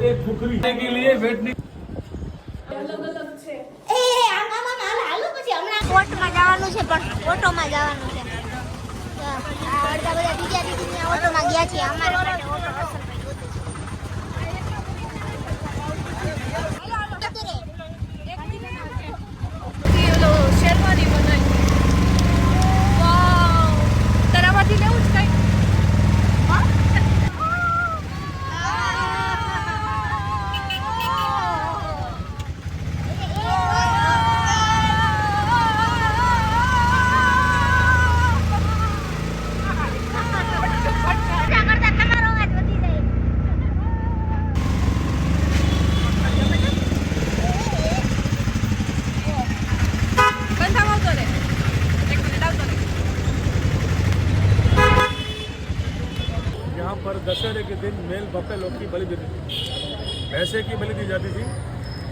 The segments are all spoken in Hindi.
बोलते हैं खुखरी के लिए बैठने કોર્ટમાં જવાનું છે પણ ઓટોમાં જવાનું છે અડધા બધા બીજા દીકરીને ઓટોમાં ગયા છે અમારા માટે ઓટો પસંદ કર્યું શેરવાની બનાવી વાવ તારામાંથી લેવું જ કઈ पर दशहरे के दिन मेल बफेलो की बलि देती थी, भैंसे की बलि दी जाती थी।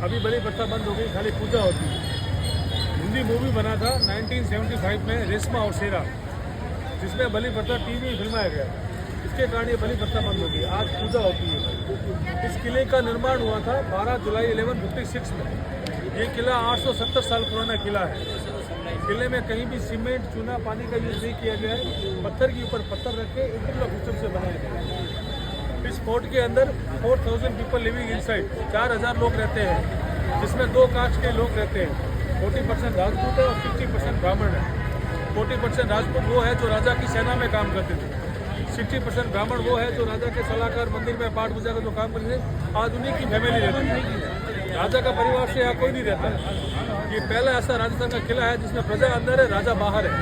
अभी बलि प्रथा बंद हो गई, खाली पूजा होती है। हिंदी मूवी बना था 1975 में रेशमा और शेरा, जिसमें बलि प्रथा टीवी में फिल्माया गया। इसके कारण ये बलि प्रथा बंद हो गई, आज पूजा होती है। इस किले का निर्माण हुआ था 12 जुलाई 1156 में। ये किला 870 साल पुराना किला है। किले में कहीं भी सीमेंट चूना पानी का यूज नहीं किया गया है। पत्थर के ऊपर पत्थर रख के इंटरलॉक सिस्टम से बनाया गया है। इस फोर्ट के अंदर 4000 पीपल लिविंग इनसाइड, 4000 लोग रहते हैं, जिसमें 2 कास्ट के लोग रहते हैं। 40% राजपूत है और 60% ब्राह्मण है। 40% राजपूत वो है जो राजा की सेना में काम करते थे, 60% ब्राह्मण वो है जो राजा के सलाहकार मंदिर में पाठ पूजा का जो काम करते थे। आज उन्हीं की फैमिली रहती है, राजा का परिवार से यहाँ कोई नहीं रहता है। ये पहला ऐसा राजस्थान का किला है जिसमें प्रजा अंदर है, राजा बाहर है।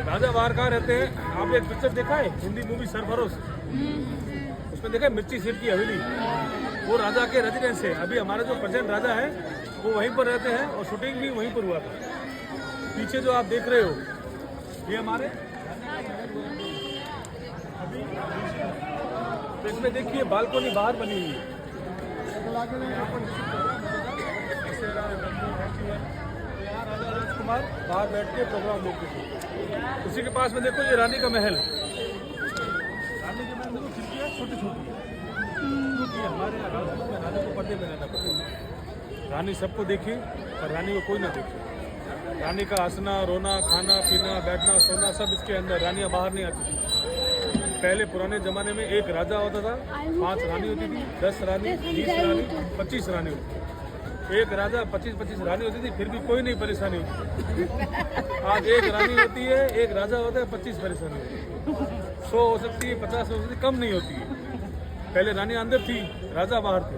राजा बाहर कहाँ रहते हैं? आप एक पिक्चर देखा है हिंदी मूवी सरफरोश, उसमें देखा मिर्ची सेठ की हवेली, वो राजा के रेजिडेंस है। अभी हमारे जो प्रेजेंट राजा है वो वहीं पर रहते हैं और शूटिंग भी वहीं पर हुआ था। पीछे जो आप देख रहे हो ये हमारे अभी तो इसमें देखिए बालकोनी बाहर बनी हुई है। कुमार बाहर बैठ के प्रोग्राम देखते थे। उसी के पास में देखो ये रानी का महल, रानी के महल देखो खिड़कियाँ छोटी छोटी है, क्योंकि हमारे यहाँ राजपूत में रानी को पर्दे में रहना पड़ता है। रानी सबको देखी और रानी को कोई ना देखे। रानी का हंसना रोना खाना पीना बैठना सोना सब इसके अंदर, रानियाँ बाहर नहीं आती। पहले पुराने जमाने में एक राजा होता था, 5 रानी होती थी, 10 रानी 20 रानी 25 रानी होती थी। एक राजा 25 रानी होती थी, फिर भी कोई नहीं परेशानी होती। आज एक रानी होती है, एक राजा होता है, 25 परेशानी होती है। 100 हो सकती है, 50 हो सकती है, कम नहीं होती है। पहले रानियां अंदर थी, राजा बाहर थे।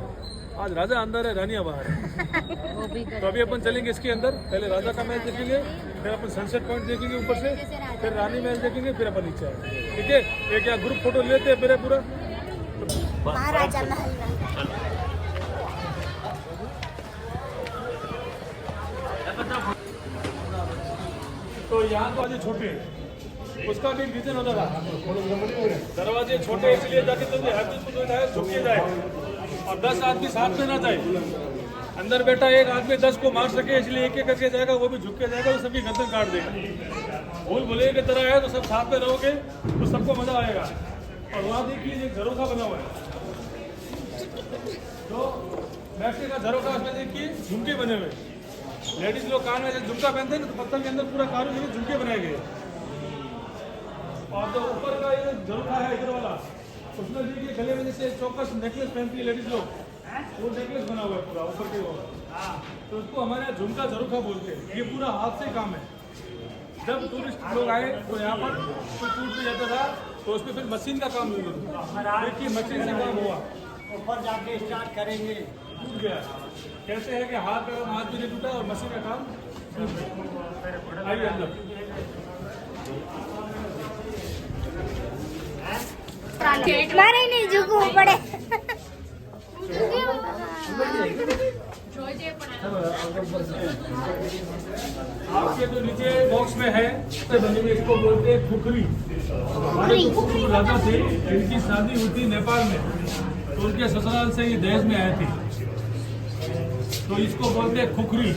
आज राजा अंदर है, रानियां बाहर है। तो अभी अपन चलेंगे इसके अंदर, पहले राजा का महल देखेंगे, फिर अपन सनसेट पॉइंट देखेंगे ऊपर से, फिर रानी महल देखेंगे, फिर अपन नीचे आएंगे। ठीक है, एक यहाँ ग्रुप फोटो लेते हैं पूरा महाराजा महल। तो यहाँ तो आज छोटे, उसका भी रीजन होता था, दरवाजे छोटे इसलिए जाके तो झुके जाए और 10 आदमी साथ में ना जाए। अंदर बैठा एक आदमी 10 को मार सके, इसलिए एक एक करके जाएगा, वो भी झुक के जाएगा, वो सबकी गर्दन काट देगा। भूल भुलैया की तरह है तो सब साथ में रहोगे तो सबको मजा आएगा। और वहाँ देखिए एक झरोखा बना हुआ है, तो बैठने का झरोखा, उसमें देखिए झुमके बने हुए। लेडीज लोग कान में झुमका पहनते हैं ना, तो पत्थर के अंदर पूरा कारों में झुमके बनाए गए। और जो ऊपर का ये झरोखा है इधर वाला, उसमें देखिए गले में जैसे चौकस नेकलेस पहनती है लेडीज लोग, वो नेकलेस बना हुआ है पूरा ऊपर के वो, तो उसको हमारे यहाँ झुमका झरोखा बोलते हैं। ये पूरा हाथ से काम है। जब टूरिस्ट लोग आए तो यहाँ पर कोई टूट भी जाता था तो उसमें फिर मशीन का काम यूज होता। देखिए मशीन से काम हुआ, ऊपर जाके स्टार्ट करेंगे, टूट गया। कैसे है कि हाथ भी नहीं टूटा और मशीन का काम। आइए अंदर। મારે નહીં ઝૂકવું પડે। आपके जो नीचे बॉक्स में है इसको बोलते हैं खुखरी। हमारे जो खुखरी राजा थे, इनकी शादी हुई थी नेपाल में, तो उनके ससुराल से ये दहेज में आए थे, तो इसको बोलते हैं खुखरी।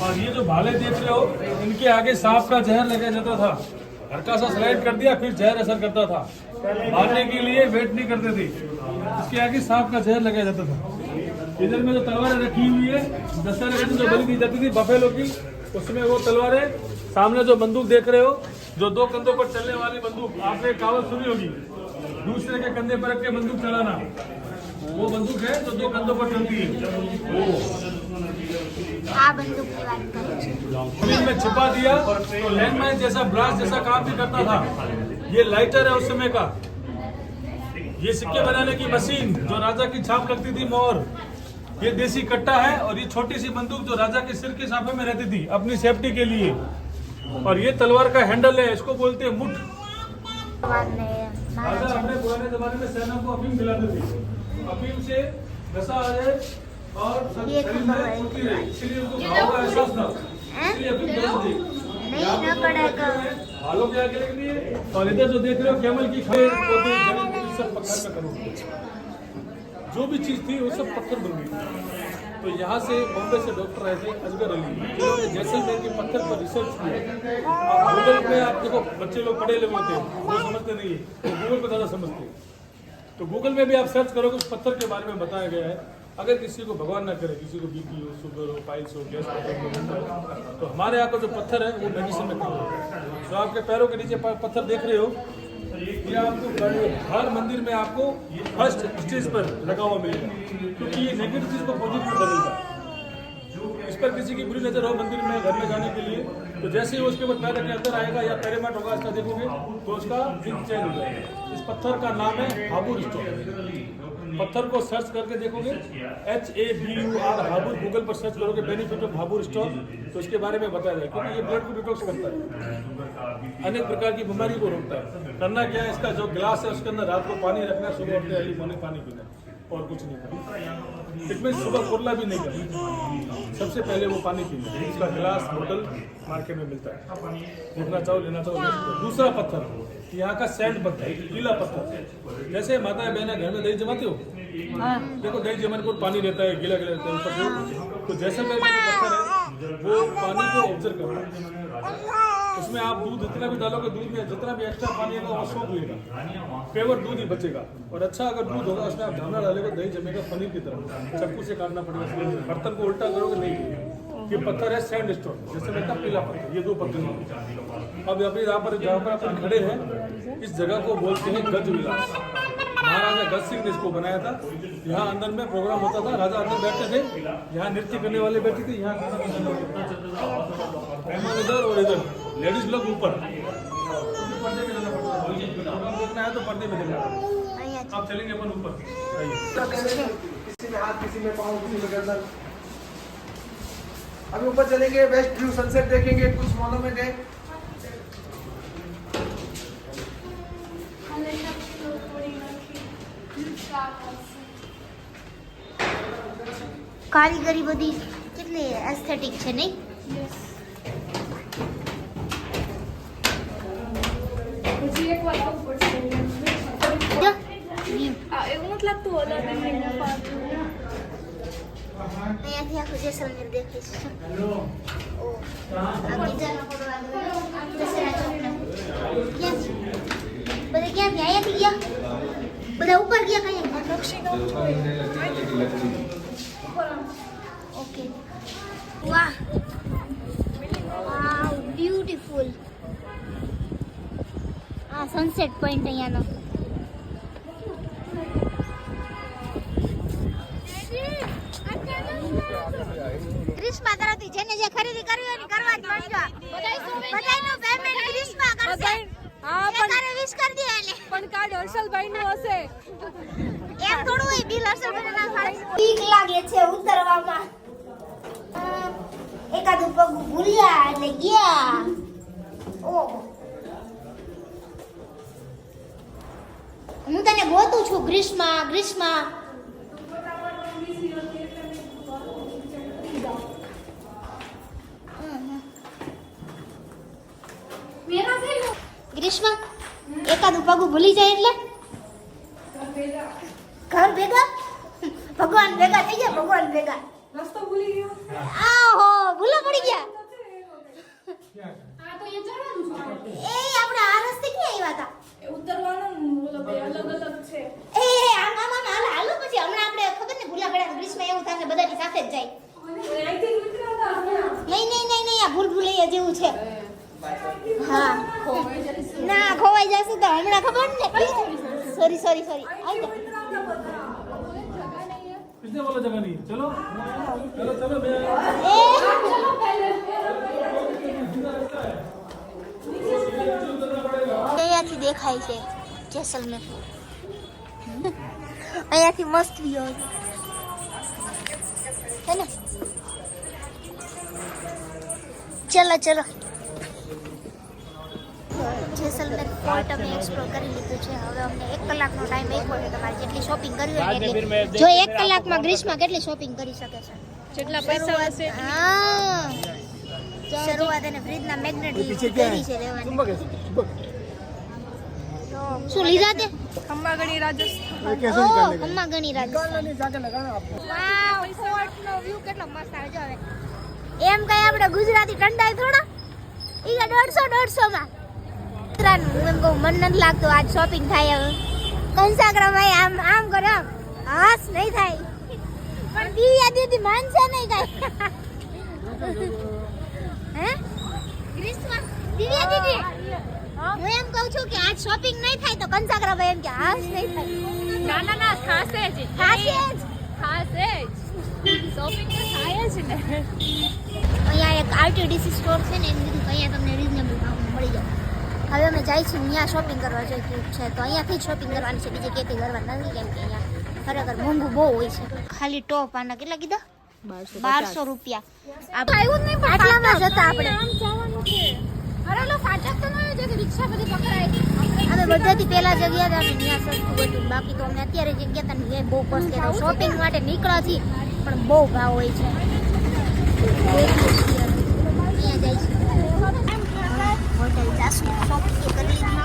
और ये जो भाले देख रहे हो, इनके आगे सांप का जहर लगाया जाता था, हल्का सा स्लाइड कर दिया फिर जहर असर करता था। मारने के लिए वेट नहीं करते थे। इसके आगे सांप का जहर लगाया जाता था। इधर में जो तलवारें रखी हुई है दशहरे के दिन जो बलि दी जाती थी बफेलो की, उसमें वो तलवारें, सामने जो बंदूक देख रहे हो जो दो कंधों पर चलने वाली बंदूक, आपने कहावत सुनी होगी, दूसरे के कंधे पर रख के बंदूक चलाना, वो बंदूक है जो दो कंधों पर चलती है। हाँ बंदूक की बात करें। जमीन में छिपा दिया तो लैंडमाइन जैसा ब्लास्ट जैसा काम भी करता था। ये लाइटर है उस समय का। ये सिक्के बनाने की मशीन जो राजा की छाप लगती थी, मोहर, ये देसी कट्टा है। और ये छोटी सी बंदूक जो राजा के सिर के साफे में रहती थी अपनी सेफ्टी के लिए। और ये तलवार का हैंडल है, इसको बोलते हैं मुठ। राजा अपने पुराने जमाने में सेना को अफीम खिलाते थे। अफीम से नशा आ जाए और शरीर में फुर्ती रहे, इसलिए उनको घाव का एहसास था, इसलिए अफीम खिलाते थे। नहीं न पड़ेगा। भालों के आगे के लिए। और इधर जो देख रहे हो कैमल की खेल पोते जमीन सब पत्थर का करो। जो भी चीज थी वो सब पत्थर बन गई। तो यहाँ से बॉम्बे से डॉक्टर आए थे असगर अली, जिन्होंने जैसलमेर के पत्थर पर रिसर्च किया। गूगल पे आप देखो, बच्चे लोग पढ़े लिखे होते हैं, वो समझते नहीं है, तो गूगल पे ज़्यादा समझते हैं। तो गूगल में भी आप सर्च करोगे उस पत्थर के बारे में बताया गया है। अगर किसी को भगवान ना करे, किसी को बीपी हो, शुगर हो, पाइल्स हो, गैस हो, तो हमारे यहाँ का जो पत्थर है वो मेडिसिन में काम होता है। जो आपके पैरों के नीचे पत्थर देख रहे हो, ये आपको हर मंदिर में आपको फर्स्ट स्टेज पर लगा हुआ मिलेगा, क्योंकि ये नेगेटिव चीज को पॉजिटिव बदलता है। इस पर किसी की बुरी नजर हो मंदिर में घर में जाने के लिए, तो जैसे ही उसके ऊपर पैर के अंदर आएगा या पैरेमाट होगा इसका देखोगे तो उसका दिन चेंज हो जाएगा। इस पत्थर का नाम है हाबुर स्टोन। पत्थर को सर्च करके देखोगे HABUR हाबुर, गूगल पर सर्च करोगे बेनिफिट ऑफ हाबुर स्टोन, तो इसके बारे में बताया जाएगा। क्योंकि ये ब्लड को डिटॉक्स करता है, अनेक प्रकार की बीमारी को रोकता है। करना क्या है, इसका जो गिलास है उसके अंदर रात को पानी रखना, सुबह उठते अर्ली मॉर्निंग पानी पीना, और कुछ नहीं करना। इसमें सुबह कुरला भी नहीं करना, सबसे पहले वो पानी पीना। इसका गिलास बोतल मार्केट में मिलता है, देखना चाहो लेना चाहो ले सकते हो। दूसरा पत्थर यहाँ का सैंड पत्थर, पीला पत्थर। जैसे माता बहना घर में दही जमाते हो, देखो दही जमाने को पानी रहता है, गीला गीला रहता है ऊपर से, तो जैसलमेर में जो पत्थर है वो पानी को ऑब्जर्व करता है। उसमें आप दूध जितना भी डालोगे, दूध में जितना भी एक्स्ट्रा पानी है वो सोख लेगा, केवल दूध ही बचेगा। और अच्छा अगर दूध होगा उसमें आप ढाना डालेगा, दही जमेगा पनीर की तरह, चाकू से काटना पड़ेगा। बर्तन को उल्टा करोगे नहीं। ये पत्थर है सैंड स्टोन, जैसे मैं पीला पत्थर, ये दो पत्थर हैं। अब अभी यहाँ पर जहाँ पर अपन खड़े हैं, इस जगह को बोलते हैं गज विलास। महाराजा गज सिंह ने इसको बनाया था। यहाँ अंदर में प्रोग्राम होता था, राजा अंदर बैठते थे, यहाँ नृत्य करने वाले बैठे थे, यहाँ इधर और इधर लेडीज लोग ऊपर। पर्दे में देखना देखना है तो पर्दे में देखना। आप चलेंगे अपन ऊपर, किसी में हाथ, किसी में पाँव, किसी में गर्दन। अभी ऊपर चलेंगे, वेस्ट व्यू सनसेट देखेंगे, कुछ मॉलों में गए। કારીગરી બધી કેટલી એસ્થેટિક છે નહીં? પછી એક વાત આવું પડશે. જો એવું નથી લાગતું અલાદીનની ગુફા અહીંયાથી આખું જેસલમેર દેખાય છે. ઓ આ બીજાનો ફોટો આવ્યો દશેરા ચોકનો. ક્યાંથી બધા ક્યાંથી અહીંયાથી ગયા? બધા ઉપર ગયા કઈ? ઓકે. વાહ વાહ બ્યુટીફુલ. આ સનસેટ પોઈન્ટ અહીંયાનો. ગ્રીષ્મા તરફથી જેને જે ખરીદી કરવી હોય કરવા જ માંડજો. બધાયનું પેમેન્ટ ગ્રીષ્મા કરશે. હા એકારે વિશ કરી દે એટલે. પણ કાર્ડ હર્ષલભાઈ નું હશે. એમ થોડું હોય બિલ અસર કરે ના ફાળે. બીક લાગે છે ઉતરવામાં. એકાદું પગ ભૂલ્યા એટલે ગયા. ઓ હું તને ગોતું છું ગ્રીષ્મા ગ્રીષ્મા. ગ્રીષ્મા એકાદું પગું ભૂલી જાય એટલે ઘર ભેગા ભગવાન ભેગા થઈ ગયા. ભગવાન ભેગા રસ્તો ભૂલી ગયો. આહો ભૂલા પડી ગયા. આ તો એ ચડવાનું છે. એ આપણે આ રસ્તે ક્યાં આવ્યા હતા? ઉતરવાનું બોલો બે અલગ અલગ છે એ આમ આમ આમ હાલો હાલો પછી હમણાં આપણે ખબર ને ભૂલા ભડા ગ્રીસમાં એવું થાય બધાની સાથે જ જાય અહીંથી નીકળ્યા હતા નહીં નહીં નહીં નહીં આ ભૂલ ભૂલૈયા જેવું છે હા ના ખોવાઈ જશે તો હમણાં ખબર ને સોરી સોરી સોરી આવી જા किसने बोला जगह नहीं है? चलो चलो चलो मैं એ અહીંયાથી દેખાય છે જેસલમેર અહીંયાથી મસ્ત વ્યૂ છે ને ચલો ચલો જેસલમેર ફોર્ટ અમે એક્સપ્લોર કરી લીધું છે હવે અમને 1 કલાકનો ટાઈમ એક હોય તમારે જેટલી શોપિંગ કરવી હોય એટલી જો 1 કલાકમાં ગ્રીસમાં કેટલી શોપિંગ કરી શકે છે જેટલા પૈસા હશે હા શરૂઆત એને ફ્રીજના મેગ્નેટ કરી છે લેવાની શું લીધા તે ખંભાગણી રાજસ્થાન ઓ અમ્મા ગણી રાજસ્થાન जाके लगाना आपको વાવ ફોર્ટનો વ્યૂ કેટલો મસ્ત આવે જો હવે એમ કઈ આપણે ગુજરાતી કંડાય થોડા ઈ 150 માં ત્રણ હું એમ કહું મન નથી લાગતું આજ શોપિંગ થાય હવે કંસાગ્રા ભાઈ આમ આમ કરો આમ હાસ નહીં થાય પણ દિવ્યા દીદી માનશે નહીં કાઈ હે ગ્રીસમાં દિવ્યા દીદી હું એમ કહું છું કે આજ શોપિંગ નહીં થાય તો કંસાગ્રા ભાઈ એમ કે હાસ નહીં થાય ના ના ના ખાસે જ ખાશે જ ખાસે જ શોપિંગ તો થાય જ ને અહીંયા એક આરટીડીસી સ્ટોર છે ને એમ કીધું કે અહીંયા તમને રિઝનેબલ ભાવમાં મળી જાય હવે અમે જઈશું ત્યાં શોપિંગ કરવા જઈ છે તો અહીંયાથી જ શોપિંગ કરવાની છે બીજે ક્યાંથી કરવાની નથી કેમ કે અહીંયા ખરેખર મોંઘું બહુ હોય છે ખાલી ટોપ આના કેટલા કીધા 1200 રૂપિયા આવ્યું જ નહીં પણ આટલામાં જ હતા આપણે આમ જવાનું છે અરે લો ફાટક તો ન હોય જે રિક્ષા બધી પકડાય અમે બધાથી પહેલા જગ્યા હતા અને ત્યાં સસ્તું હતું બાકી તો અમે અત્યારે જે ગયા હતા ને એ બહુ કોસ્ટ હતા શોપિંગ માટે નીકળ્યા છીએ પણ બહુ ભાવ હોય છે અહીંયા જઈશું હોટલ જાશું શોપિંગ કરી લીધી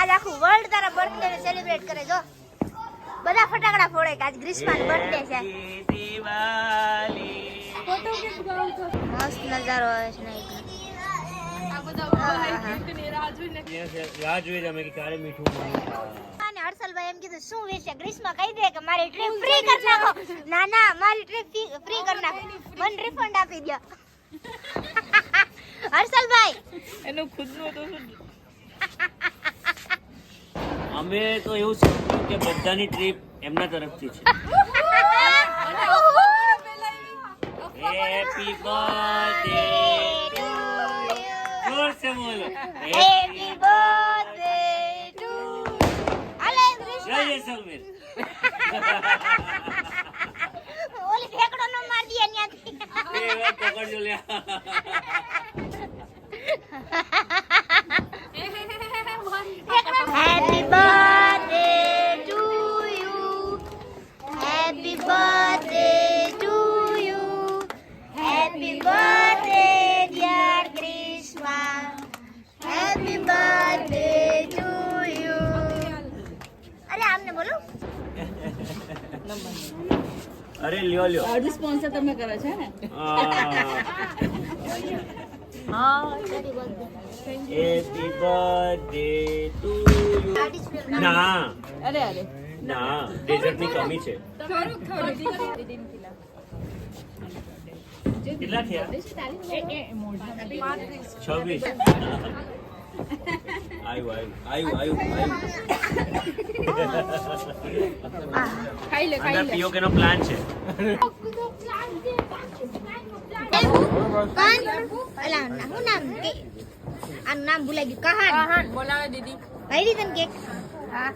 આજ આખું વર્લ્ડ તારા બર્થડે ને સેલિબ્રેટ કરે જો બધા ફટાકડા ફોડે કે આજ ગ્રીસમાં બર્થડે છે ફોટો કે ગાવ મસ્ત નજારો આવે છે ને આ બધા ઉભા ને રાહ જોઈને અમે કે ક્યારે મીઠું અને હર્ષલભાઈ એમ કીધું શું વિશે ગ્રીસમાં કહી દે કે મારી ટ્રીપ ફ્રી કરી નાખો ના ના મારી ટ્રીપ ફ્રી કરી નાખો મને રિફંડ આપી દો હર્ષલભાઈ એનું ખુદનું તો શું અમે તો એવું સમજ્યું કે બધાની ટ્રીપ એમના તરફથી છે હેપી બર્થડે જોર સે બોલો હેપી બર્થડે ટુ હાલે જય જેસલમેર ઓલી ફેકડો ન માર દે ન્યાથી એ વાત પકડજો લ્યા Happy birthday to you. Happy birthday to you. Happy birthday, dear Krishna. Happy birthday to you. अरे आपने बोलो અરે લ્યો લ્યો અડધી સ્પોન્સર તમે કરો છો ને હેપી બર્થડે ટુ યુ ના અરે અરે ના ડેઝર્ટની કમી છે થોડુંક કેટલા થયા 26 આવ્યું ખાઈ લે અને પીઓકે નો પ્લાન છે અલા હું નામ કે આનું નામ ભૂલાઈ ગયું કહાન બોલાવે દીદી ભાઈ રીતન કેક હા